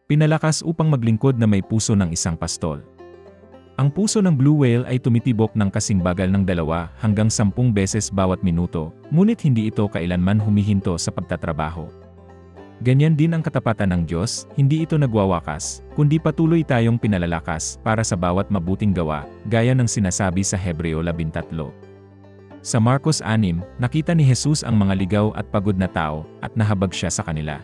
Pinalakas upang maglingkod na may puso ng isang pastol. Ang puso ng blue whale ay tumitibok ng kasing bagal ng 2 hanggang 10 beses bawat minuto, ngunit hindi ito kailanman humihinto sa pagtatrabaho. Ganyan din ang katapatan ng Diyos, hindi ito nagwawakas, kundi patuloy tayong pinalalakas para sa bawat mabuting gawa, gaya ng sinasabi sa Hebreo 13. Sa Marcos 6, nakita ni Jesus ang mga ligaw at pagod na tao, at nahabag siya sa kanila.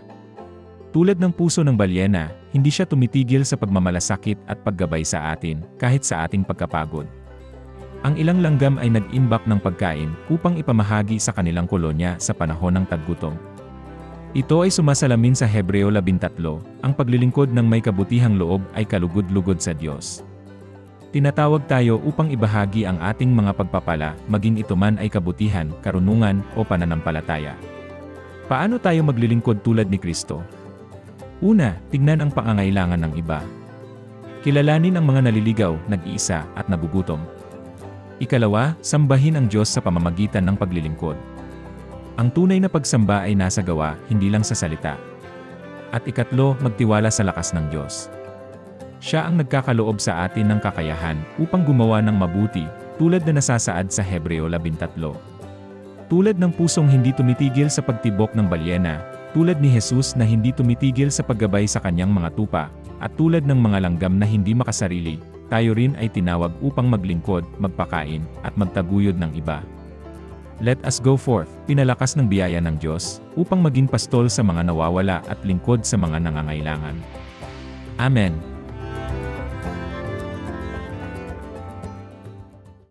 Tulad ng puso ng balyena, hindi siya tumitigil sa pagmamalasakit at paggabay sa atin, kahit sa ating pagkapagod. Ang ilang langgam ay nag-imbak ng pagkain upang ipamahagi sa kanilang kolonya sa panahon ng taggutom. Ito ay sumasalamin sa Hebreo 13, ang paglilingkod ng may kabutihang loob ay kalugod-lugod sa Diyos. Tinatawag tayo upang ibahagi ang ating mga pagpapala, maging ito man ay kabutihan, karunungan, o pananampalataya. Paano tayo maglilingkod tulad ni Kristo? Una, tignan ang pangangailangan ng iba. Kilalanin ang mga naliligaw, nag-iisa, at nagugutom. Ikalawa, sambahin ang Diyos sa pamamagitan ng paglilingkod. Ang tunay na pagsamba ay nasa gawa, hindi lang sa salita. At ikatlo, magtiwala sa lakas ng Diyos. Siya ang nagkakaloob sa atin ng kakayahan upang gumawa ng mabuti, tulad na nasasaad sa Hebreo 13. Tulad ng pusong hindi tumitigil sa pagtibok ng balyena, tulad ni Jesus na hindi tumitigil sa paggabay sa kanyang mga tupa, at tulad ng mga langgam na hindi makasarili, tayo rin ay tinawag upang maglingkod, magpakain, at magtaguyod ng iba. Let us go forth, pinalakas ng biyaya ng Diyos, upang maging pastol sa mga nawawala at lingkod sa mga nangangailangan. Amen.